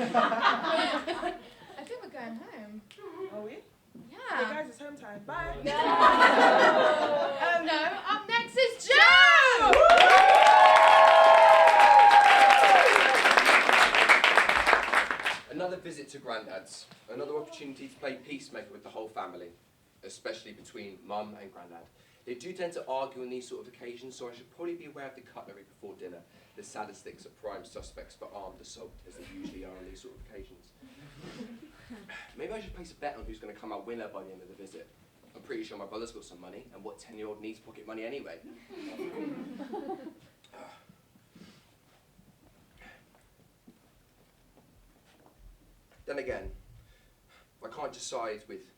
I think we're going home. Are we? Yeah. Hey guys, it's home time. Bye. No, up next is Joe! Another visit to Grandad's. Another opportunity to play peacemaker with the whole family, especially between Mum and Grandad. They do tend to argue on these sort of occasions, so I should probably be aware of the cutlery before dinner. The sadistics are prime suspects for armed assault, as they usually are on these sort of occasions. Maybe I should place a bet on who's going to come out winner by the end of the visit. I'm pretty sure my brother's got some money, and what 10-year-old needs pocket money anyway? Then again, I can't decide with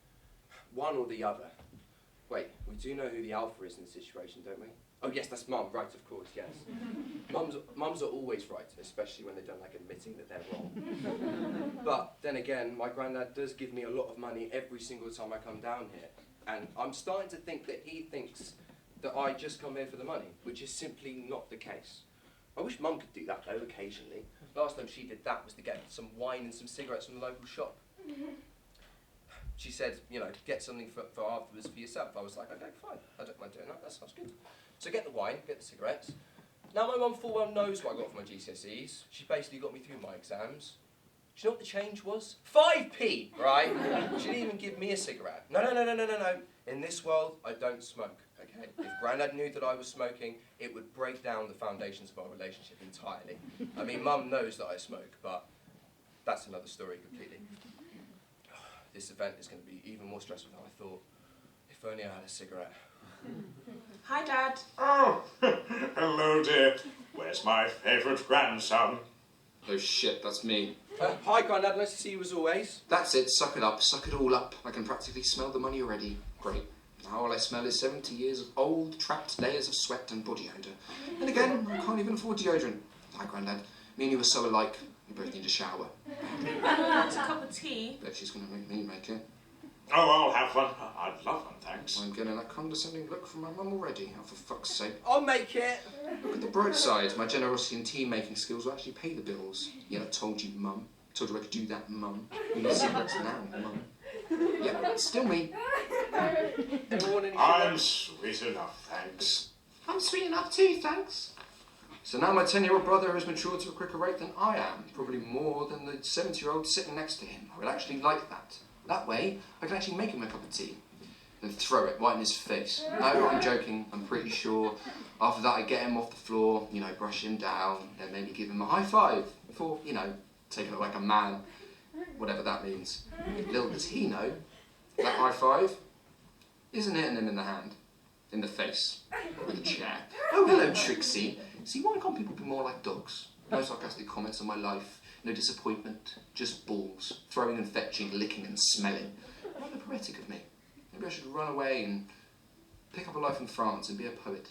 one or the other. Wait, we do know who the alpha is in this situation, don't we? Oh yes, that's Mum, right, of course, yes. Mums are always right, especially when they don't like admitting that they're wrong. But then again, my Grandad does give me a lot of money every single time I come down here. And I'm starting to think that he thinks that I just come here for the money, which is simply not the case. I wish Mum could do that though, occasionally. Last time she did that was to get some wine and some cigarettes from the local shop. She said, you know, get something for afterwards for yourself. I was like, okay, fine, I don't mind doing that, that sounds good. So get the wine, get the cigarettes. Now my mum full well knows what I got for my GCSEs. She basically got me through my exams. Do you know what the change was? 5p, right? She didn't even give me a cigarette. No. In this world, I don't smoke, okay? If Grandad knew that I was smoking, it would break down the foundations of our relationship entirely. I mean, Mum knows that I smoke, but that's another story completely. This event is going to be even more stressful than I thought. If only I had a cigarette. Hi, Dad. Oh, hello, dear. Where's my favourite grandson? Oh shit, that's me. Hi, Grandad. Nice to see you as always. That's it. Suck it up. Suck it all up. I can practically smell the money already. Great. Now all I smell is 70 years of old, trapped layers of sweat and body odour. And again, I can't even afford deodorant. Hi, Grandad. Me and you are so alike. We both need a shower. Want a cup of tea? Bet she's going to make me make it. Oh, I'll have one. I'd love one, thanks. I'm getting that condescending look from my mum already. Oh, for fuck's sake. I'll make it. Look at the bright side. My generosity and tea-making skills will actually pay the bills. Yeah, I told you, Mum. I told you I could do that, Mum. You need cigarettes now, Mum. Yeah, still me. I'm sweet enough, thanks. I'm sweet enough too, thanks. So now my 10-year-old brother has matured to a quicker rate than I am. Probably more than the 70-year-old sitting next to him. I would actually like that. That way, I can actually make him a cup of tea and throw it right in his face. No, I'm joking, I'm pretty sure. After that, I get him off the floor, you know, brush him down, then maybe give him a high five before, you know, taking it like a man, whatever that means. Little does he know, that high five isn't hitting him in the hand, in the face, with a chair. Oh, hello, Trixie. See, why can't people be more like dogs? No sarcastic comments on my life. No disappointment, just balls, throwing and fetching, licking and smelling. Rather poetic of me. Maybe I should run away and pick up a life in France and be a poet.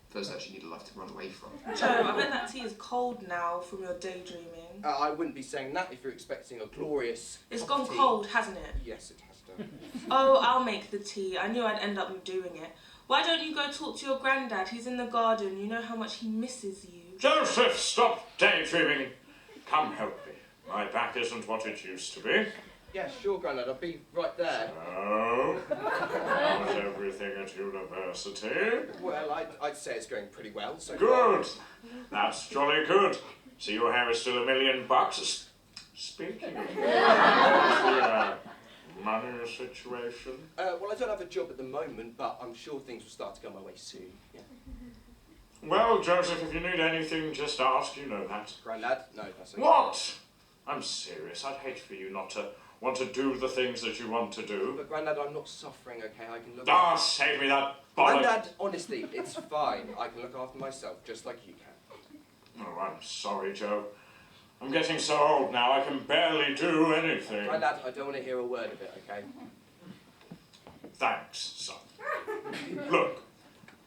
First, I actually need a life to run away from. Joe, I bet that tea is cold now from your daydreaming. I wouldn't be saying that if you're expecting a glorious It's cup gone of tea. cold, hasn't it? Yes, it has done. Oh, I'll make the tea. I knew I'd end up doing it. Why don't you go talk to your granddad? He's in the garden. You know how much he misses you. Joseph, stop daydreaming. Come help me. My back isn't what it used to be. Yeah, sure, Grandad. I'll be right there. So, how's everything at university? Well, I'd say it's going pretty well so Good. That's jolly good. So your hair is still $1 million. Speaking of the money situation. Well, I don't have a job at the moment, but I'm sure things will start to go my way soon. Yeah. Well, Joseph, if you need anything, just ask. You know that. Grandad? No, that's okay. What? I'm serious. I'd hate for you not to want to do the things that you want to do. But Grandad, I'm not suffering, okay? I can look Ah, save me that bother. Grandad, honestly, it's fine. I can look after myself just like you can. Oh, I'm sorry, Joe. I'm getting so old now, I can barely do anything. Grandad, I don't want to hear a word of it, okay? Thanks, son. Look,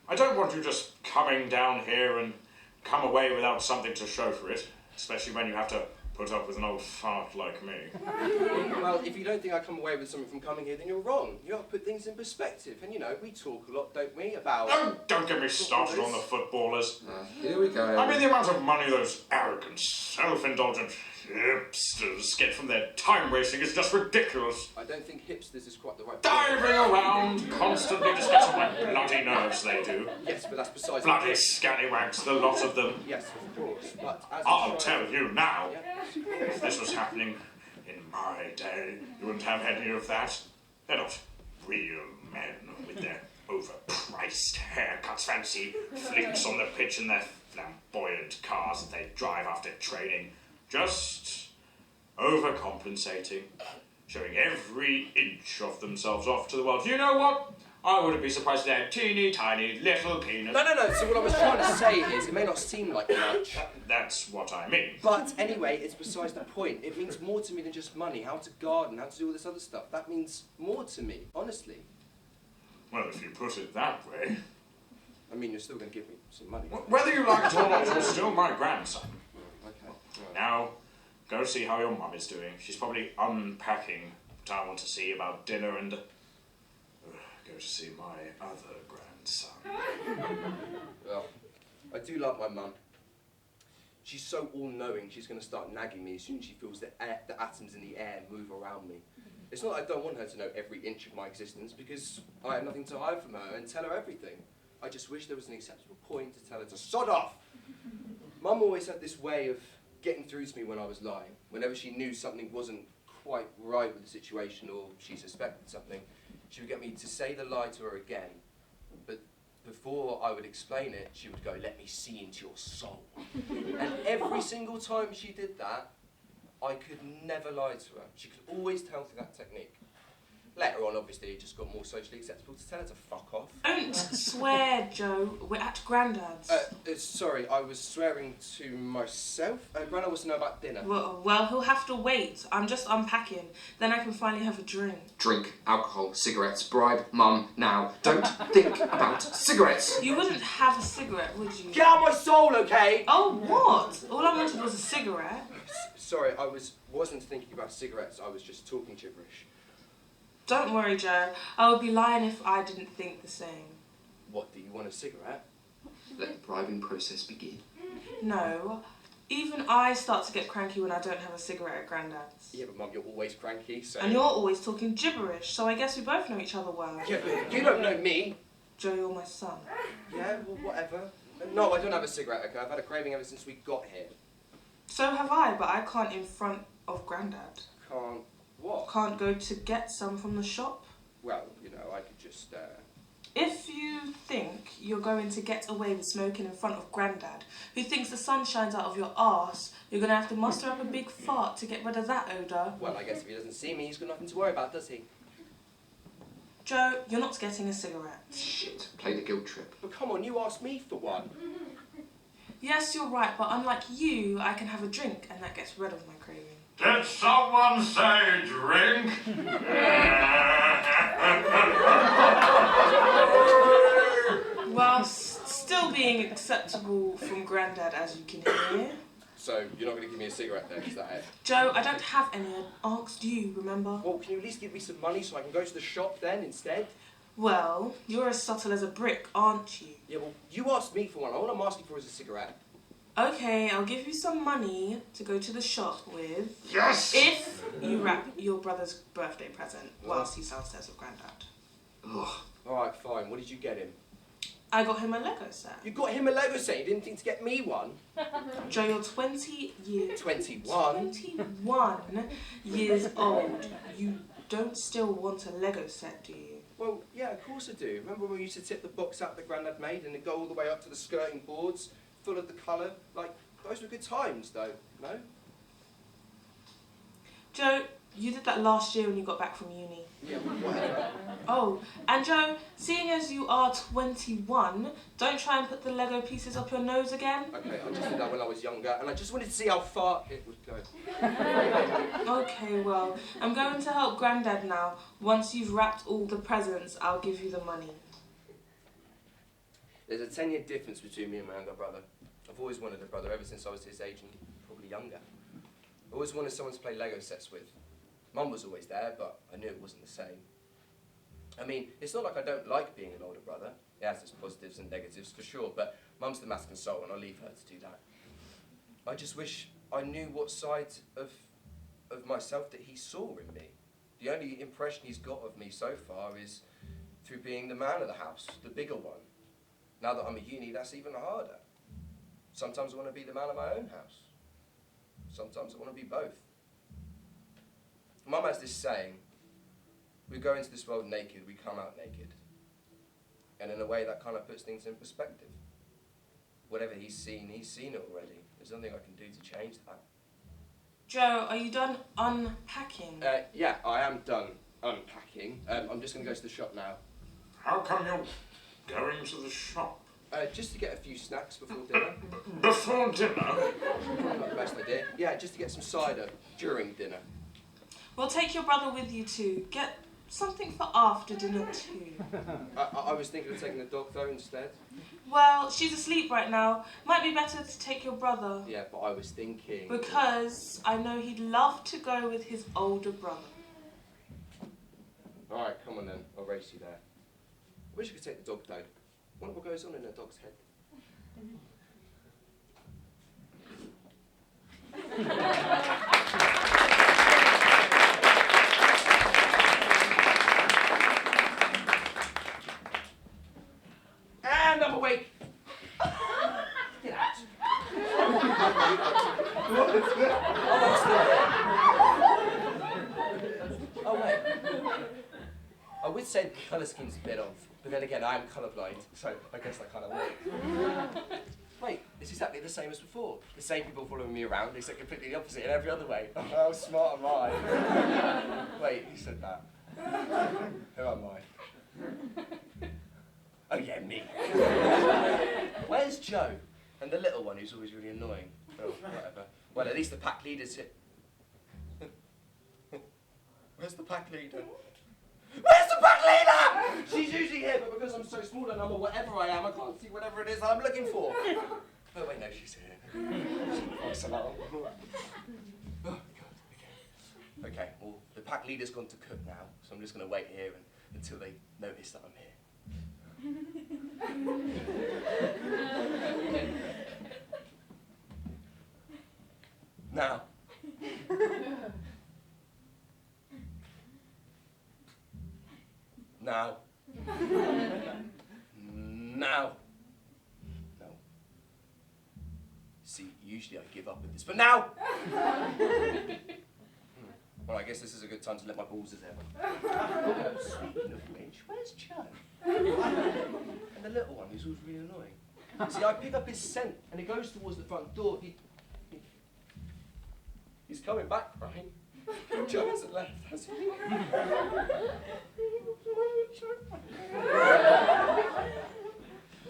I don't want you just coming down here and come away without something to show for it, especially when you have to put up with an old fart like me. Well, if you don't think I come away with something from coming here, then you're wrong. You have to put things in perspective. And, you know, we talk a lot, don't we, about... Oh, don't get me started on the footballers. Here we go. I mean, the amount of money those arrogant, self-indulgent, Hipsters get from their time wasting is just ridiculous. I don't think hipsters is quite the right word. Diving around, constantly just gets on my bloody nerves, they do. Yes, but that's besides the Bloody point. scallywags, the lot of them. Yes, of course, but as a I'll child- tell you now, Yeah. if this was happening in my day, you wouldn't have any of that. They're not real men with their overpriced haircuts, fancy flicks on the pitch and their flamboyant cars that they drive after training. Just overcompensating, showing every inch of themselves off to the world. You know what? I wouldn't be surprised if they had teeny tiny little penis. No. So what I was trying to say is, it may not seem like much, That's what I mean. but anyway, it's besides the point. It means more to me than just money. How to garden, how to do all this other stuff. That means more to me, honestly. Well, if you put it that way. I mean, you're still going to give me some money. Whether you like it or not, you're still my grandson. Okay. Right. Now, go see how your mum is doing. She's probably unpacking what I want to see about dinner and go to see my other grandson. Well, I do love my mum. She's so all-knowing, she's going to start nagging me as soon as she feels the atoms in the air move around me. It's not that I don't want her to know every inch of my existence, because I have nothing to hide from her and tell her everything. I just wish there was an acceptable point to tell her to sod off. Mum always had this way of getting through to me when I was lying. Whenever she knew something wasn't quite right with the situation or she suspected something, she would get me to say the lie to her again. But before I would explain it, she would go, "Let me see into your soul." And every single time she did that, I could never lie to her. She could always tell through that technique. Later on, obviously, it just got more socially acceptable to tell her to fuck off. Don't swear, Joe. We're at Grandad's. Sorry, I was swearing to myself. Grandma wants to know about dinner. Well, he'll have to wait. I'm just unpacking. Then I can finally have a drink. Drink, alcohol, cigarettes, bribe, mum, now. Don't think about cigarettes. You wouldn't have a cigarette, would you? Get out of my soul, okay? Oh, what? All I wanted was a cigarette. Sorry, I wasn't thinking about cigarettes. I was just talking gibberish. Don't worry, Joe. I would be lying if I didn't think the same. What, do you want a cigarette? Let the bribing process begin. No. Even I start to get cranky when I don't have a cigarette at Grandad's. Yeah, but Mum, you're always cranky, so... And you're always talking gibberish, so I guess we both know each other well. Yeah, but you don't know me. Joe, you're my son. Yeah, well, whatever. No, I don't have a cigarette, okay? I've had a craving ever since we got here. So have I, but I can't in front of Grandad. Can't... What? Can't go to get some from the shop. Well, you know, I could just, If you think you're going to get away with smoking in front of Grandad, who thinks the sun shines out of your arse, you're going to have to muster up a big fart to get rid of that odour. Well, I guess if he doesn't see me, he's got nothing to worry about, does he? Joe, you're not getting a cigarette. Shit, play the guilt trip. But come on, you asked me for one. Yes, you're right, but unlike you, I can have a drink, and that gets rid of my craving. Did someone say drink? Whilst still being acceptable from Grandad, as you can hear. So, you're not going to give me a cigarette then, is that it? Joe, I don't have any. I asked you, remember? Well, can you at least give me some money so I can go to the shop then instead? Well, you're as subtle as a brick, aren't you? Yeah, well, you asked me for one. All I'm asking for is a cigarette. Okay, I'll give you some money to go to the shop with. Yes! If you wrap your brother's birthday present whilst he's downstairs with Grandad. Ugh. Alright, fine. What did you get him? I got him a Lego set. You got him a Lego set. You didn't think to get me one? Joe, you're 20 years... 21? 21 years old. You don't still want a Lego set, do you? Well, yeah, of course I do. Remember when we used to tip the box out that Grandad made and it'd go all the way up to the skirting boards, full of the colour? Like, those were good times, though, no? Joe, you did that last year when you got back from uni. Yeah, whatever. Oh, and Joe, seeing as you are 21, don't try and put the Lego pieces up your nose again. Okay, I just did that when I was younger, and I just wanted to see how far it would go. Okay, well, I'm going to help Grandad now. Once you've wrapped all the presents, I'll give you the money. There's a 10-year difference between me and my younger brother. I've always wanted a brother ever since I was his age and probably younger. I always wanted someone to play Lego sets with. Mum was always there, but I knew it wasn't the same. I mean, it's not like I don't like being an older brother. It has its positives and negatives for sure, but Mum's the maths consultant. I'll leave her to do that. I just wish I knew what side of myself that he saw in me. The only impression he's got of me so far is through being the man of the house, the bigger one. Now that I'm at uni, that's even harder. Sometimes I want to be the man of my own house. Sometimes I want to be both. Mum has this saying, we go into this world naked, we come out naked. And in a way that kind of puts things in perspective. Whatever he's seen it already. There's nothing I can do to change that. Joe, are you done unpacking? Yeah, I am done unpacking. I'm just going to go to the shop now. How come you're going to the shop? Just to get a few snacks before dinner. Before dinner? Not the best idea. Yeah, just to get some cider during dinner. Well, take your brother with you too. Get something for after dinner too. I was thinking of taking the dog though instead. Well, she's asleep right now. Might be better to take your brother. Yeah, but I was thinking... Because I know he'd love to go with his older brother. Alright, come on then. I'll race you there. I wish I could take the dog though. I wonder what goes on in a dog's head. And I'm awake. Get out. Oh wait. I would say the colour scheme's a bit off, but then again I am colourblind, so I guess that kind of works. Wait, it's exactly the same as before. The same people following me around, except completely the opposite in every other way. Oh, how smart am I? Wait, who said that? Who am I? Oh yeah, me. Where's Joe? And the little one who's always really annoying. Oh, whatever. Well, at least the pack leader's here. Where's the pack leader? Where's the pack leader? She's usually here, but because I'm so small and I'm a whatever I am, I can't see whatever it is I'm looking for. Oh wait, no, she's here. False alarm. Oh God. Okay, well, the pack leader's gone to cook now, so I'm just going to wait here until they notice that I'm here. Now. Now. Now. No. See, usually I give up with this, but now! Well, I guess this is a good time to let my balls as ever. Speaking of which, where's Joe? And the little one who's always really annoying. See, I pick up his scent and it goes towards the front door. He's coming back, right? Joe hasn't left, has he?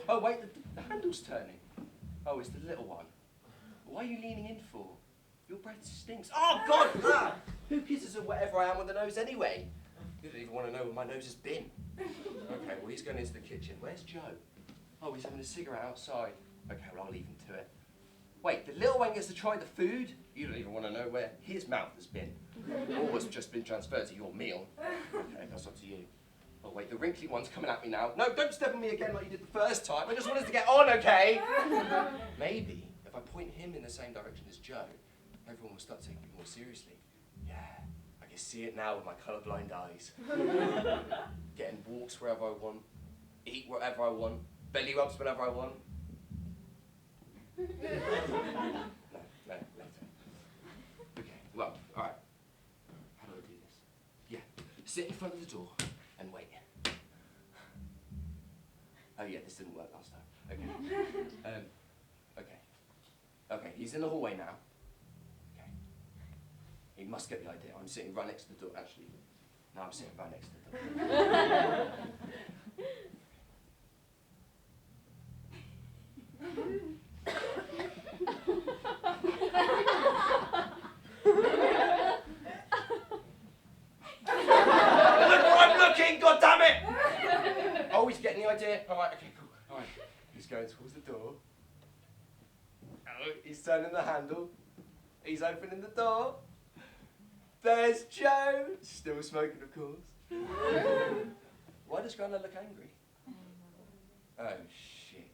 Oh, wait, the handle's turning. Oh, it's the little one. Why are you leaning in for? Your breath stinks. Oh, God! Ah! Who kisses at whatever I am with the nose anyway? You don't even want to know where my nose has been. Okay, well, he's going into the kitchen. Where's Joe? Oh, he's having a cigarette outside. Okay, well, I'll leave him to it. Wait, the little one gets to try the food? You don't even want to know where his mouth has been. Or what's just been transferred to your meal. Okay, that's up to you. Oh, wait, the wrinkly one's coming at me now. No, don't step on me again like you did the first time. I just wanted to get on, okay? Maybe, if I point him in the same direction as Joe, everyone will start taking me more seriously. Yeah, I can see it now with my colourblind eyes. Getting walks wherever I want, eat wherever I want, belly rubs whenever I want. No, later. Okay, well, alright. How do I do this? Yeah, sit in front of the door and wait. Oh yeah, this didn't work last time. Okay. Okay, he's in the hallway now. Okay. He must get the idea. I'm sitting right next to the door, actually. No, I'm sitting right next to the door. Look where I'm looking, goddammit! Oh, he's getting the idea. Alright, okay, cool. Alright, he's going towards the door. Oh, he's turning the handle. He's opening the door. There's Joe. Still smoking, of course. Why does Grandad look angry? Oh, shit.